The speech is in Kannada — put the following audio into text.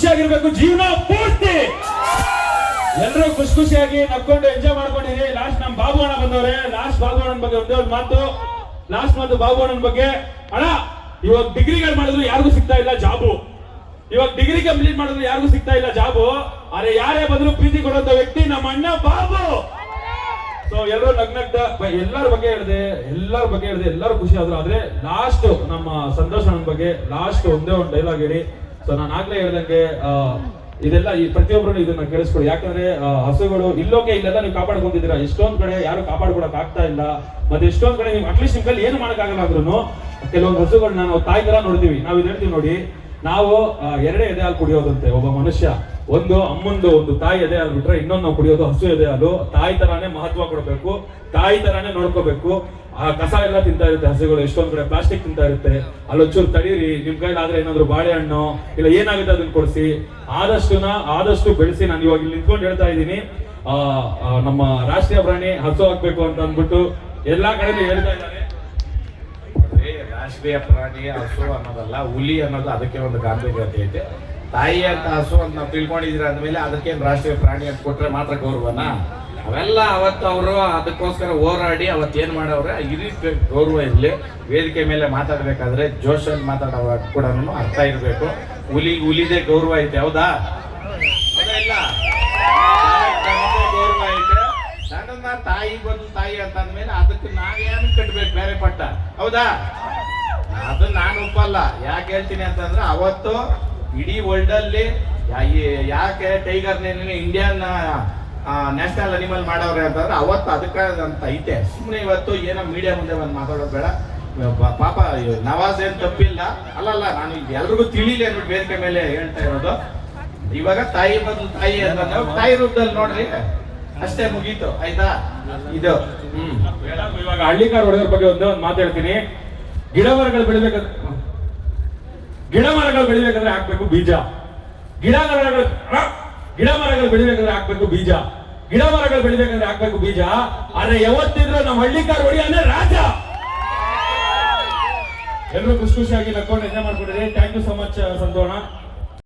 ಖುಷಿಯಾಗಿರ್ಬೇಕು ಜೀವನ ಪೂರ್ತಿ. ಎಲ್ಲರೂ ಖುಷಿಯಾಗಿ ನಕ್ಕೊಂಡು ಎಂಜಾಯ್ ಮಾಡ್ಕೊಂಡಿರಿ. ಲಾಸ್ಟ್ ನಮ್ ಬಾಬು ಅಣ್ಣ ಬಂದವ್ರೆ. ಲಾಸ್ಟ್ ಬಾಬು ಅಣ್ಣನ ಬಗ್ಗೆ ಒಂದೇ ಒಂದು ಮಾತು. ಲಾಸ್ಟ್ ಮಾತು ಬಾಬು ಅಣ್ಣನ ಬಗ್ಗೆ. ಅಣ್ಣ, ಇವಾಗ ಡಿಗ್ರಿಗಳು ಮಾಡಿದ್ರು ಯಾರಿಗೂ ಸಿಗ್ತಾ ಇಲ್ಲ ಜಾಬು. ಇವಾಗ ಡಿಗ್ರಿ ಕಂಪ್ಲೀಟ್ ಮಾಡಿದ್ರು ಯಾರಿಗೂ ಸಿಗ್ತಾ ಇಲ್ಲ ಜಾಬು. ಆದ್ರೆ ಯಾರೇ ಬಂದ್ರು ಪ್ರೀತಿ ಕೊಡುವಂತ ವ್ಯಕ್ತಿ ನಮ್ಮ ಅಣ್ಣ ಬಾಬು. ಸೊ ಎಲ್ಲರೂ ನಗ್ನಗ್ದ ಎಲ್ಲರ ಬಗ್ಗೆ ಹೇಳಿದೆ, ಎಲ್ಲರೂ ಖುಷಿ ಆದ್ರು. ಆದ್ರೆ ಲಾಸ್ಟ್ ನಮ್ಮ ಸಂತೋಷ್ ಅಣ್ಣನ ಬಗ್ಗೆ ಲಾಸ್ಟ್ ಒಂದೇ ಒಂದು ಡೈಲಾಗ್ ಹೇಳಿ. ಸೊ ನಾನು ಆಗ್ಲೇ ಹೇಳ್ದಂಗೆ ಇದೆಲ್ಲ ಈ ಪ್ರತಿಯೊಬ್ಬರು ಇದನ್ನ ಕೇಳಿಸ್ಕೊಡಿ. ಯಾಕಂದ್ರೆ ಹಸುಗಳು ಇಲ್ಲೋಕೆ ಇಲ್ಲೆಲ್ಲ ನೀವು ಕಾಪಾಡ್ಕೊಂಡಿದ್ದೀರಾ. ಎಷ್ಟೊಂದ್ ಕಡೆ ಯಾರು ಕಾಪಾಡ್ಕೊಳಕ್ ಆಗ್ತಾ ಇಲ್ಲ. ಮತ್ತೆ ಎಷ್ಟೊಂದ್ ಕಡೆ ನೀವು ಅಟ್ಲೀಸ್ಟ್ ನಿಮ್ ಕೈಲಿ ಏನು ಮಾಡಕ್ಕಾಗಲ್ಲ ಅಂದ್ರೂ ಕೆಲವೊಂದು ಹಸುಗಳನ್ನ ನಾವು ತಾಯಿ ತರ ನೋಡ್ತೀವಿ. ನಾವು ಇದು ಹೇಳ್ತೀವಿ ನೋಡಿ, ನಾವು ಎರಡೇ ಎದೆ ಹಾಲು ಕುಡಿಯೋದಂತೆ ಒಬ್ಬ ಮನುಷ್ಯ. ಒಂದು ಅಮ್ಮಂದು ಒಂದು ತಾಯಿ ಎದೆ ಹಾಲು ಬಿಟ್ರೆ ಇನ್ನೊಂದು ನಾವು ಕುಡಿಯೋದು ಹಸು ಎದೆ ಹಾಲು. ತಾಯಿ ತರಾನೇ ಮಹತ್ವ ಕೊಡಬೇಕು, ತಾಯಿ ತರಾನೇ ನೋಡ್ಕೋಬೇಕು. ಆ ಕಸ ಎಲ್ಲ ತಿಂತಾ ಇರುತ್ತೆ ಹಸುಗಳು. ಎಷ್ಟೊಂದ್ ಕಡೆ ಪ್ಲಾಸ್ಟಿಕ್ ತಿಂತಾ ಇರುತ್ತೆ. ಅಲ್ಲೊಂಚೂರು ತಡೀರಿ, ನಿಮ್ ಕೈಲಾದ್ರೆ ಏನಾದ್ರು ಬಾಳೆಹಣ್ಣು ಇಲ್ಲ ಏನಾಗುತ್ತೆ ಅದನ್ನ ಕೊಡಿಸಿ. ಆದಷ್ಟು ಬೆಳೆಸಿ. ನಾನು ಇವಾಗ ಇಲ್ಲಿ ನಿಂತ್ಕೊಂಡು ಹೇಳ್ತಾ ಇದ್ದೀನಿ, ನಮ್ಮ ರಾಷ್ಟ್ರೀಯ ಪ್ರಾಣಿ ಹಸು ಹಾಕ್ಬೇಕು ಅಂತ ಅಂದ್ಬಿಟ್ಟು ಎಲ್ಲಾ ಕಡೆ ಹೇಳ್ತಾ ಇದ್ದಾರೆ. ರಾಷ್ಟ್ರೀಯ ಪ್ರಾಣಿ ಹಸು ಅನ್ನೋದಲ್ಲ, ಹುಲಿ ಅನ್ನೋದು ಅದಕ್ಕೆ ಒಂದು ಗಾಂಭೀರ್ಯತೆ ಐತೆ. ತಾಯಿ ಅಂತ ಹಸು ಅಂತ ನಾವು ತಿಳ್ಕೊಂಡಿದ್ದೀರ ಅಂದ್ಮೇಲೆ ಅದಕ್ಕೇನು ರಾಷ್ಟ್ರೀಯ ಪ್ರಾಣಿ ಅಂತ ಕೊಟ್ರೆ ಮಾತ್ರ ಗೌರವನ? ಅವೆಲ್ಲ ಅವತ್ತು ಅವರು ಅದಕ್ಕೋಸ್ಕರ ಹೋರಾಡಿ ಅವತ್ತೇನು ಮಾಡವ್ರೆ. ಈ ರೀತಿ ಗೌರವ ಇರಲಿ. ವೇದಿಕೆ ಮೇಲೆ ಮಾತಾಡ್ಬೇಕಾದ್ರೆ ಜೋಶಲ್ಲಿ ಮಾತಾಡೋ ಕೂಡ ಅರ್ಥ ಇರಬೇಕು. ಹುಲಿದೇ ಗೌರವ ಐತೆ, ಹೌದಾ? ಇಲ್ಲ ಗೌರವ ಐತೆ. ಸಣ್ಣ ತಾಯಿ ಬಂದು ತಾಯಿ ಅಂತ ಅಂದ್ಮೇಲೆ ಅದಕ್ಕೆ ನಾವೇನು ಕಟ್ಬೇಕು ಬೇರೆ ಪಟ್ಟ, ಹೌದಾ? ಅದು ನಾನು ಒಪ್ಪಲ್ಲ. ಯಾಕೆ ಹೇಳ್ತೀನಿ ಅಂತಂದ್ರೆ ಅವತ್ತು ಇಡೀ ವರ್ಲ್ಡ್ ಅಲ್ಲಿ ಯಾಕೆ ಟೈಗರ್ ಇಂಡಿಯನ್ ನ್ಯಾಷನಲ್ ಅನಿಮಲ್ ಮಾಡವ್ರೆ ಅಂತಂದ್ರೆ ಅವತ್ತು ಅದಕ್ಕಂತ ಐತೆ. ಸುಮ್ಮನೆ ಇವತ್ತು ಏನೋ ಮೀಡಿಯಾ ಮುಂದೆ ಬಂದು ಮಾತಾಡೋದು ಬೇಡ. ಪಾಪ ನವಾಜ್ ಏನ್ ತಪ್ಪಿಲ್ಲ. ಅಲ್ಲಲ್ಲ, ನಾನು ಎಲ್ರಿಗೂ ತಿಳಿಲಿ ಅಂದ್ಬಿಟ್ಟು ವೇದಿಕೆ ಮೇಲೆ ಹೇಳ್ತಾ ಇರೋದು. ಇವಾಗ ತಾಯಿ ಬದಲು ತಾಯಿ ಅಂತ ತಾಯಿ ರೂಪದಲ್ಲಿ ನೋಡ್ರಿ, ಅಷ್ಟೇ, ಮುಗೀತು, ಆಯ್ತಾ? ಇದು ಇವಾಗ ಹಳ್ಳಿಕಾರ್ ಹೊಡೆಯೋರ್ ಬಗ್ಗೆ ಒಂದೇ ಒಂದು ಮಾತಾಡ್ತೀನಿ. ಗಿಡ ಮರಗಳು ಬೆಳಿಬೇಕಾದ್ರೆ ಹಾಕ್ಬೇಕು ಬೀಜ. ಗಿಡ ಮರಗಳು ಬೆಳಿಬೇಕಾದ್ರೆ ಹಾಕ್ಬೇಕು ಬೀಜ. ಆದ್ರೆ ಯಾವತ್ತಿದ್ರು ನಮ್ಮ ಹಳ್ಳಿಕಾರ್ ಹೊಡಿಯೋನೇ ರಾಜ. ಎಲ್ಲರೂ ಖುಷಿಯಾಗಿ ನಕ್ಕೊಂಡು ಎಂಜಾಯ್ ಮಾಡ್ಕೊಂಡಿರಿ. Thank you so much ಸಂತೋಣ.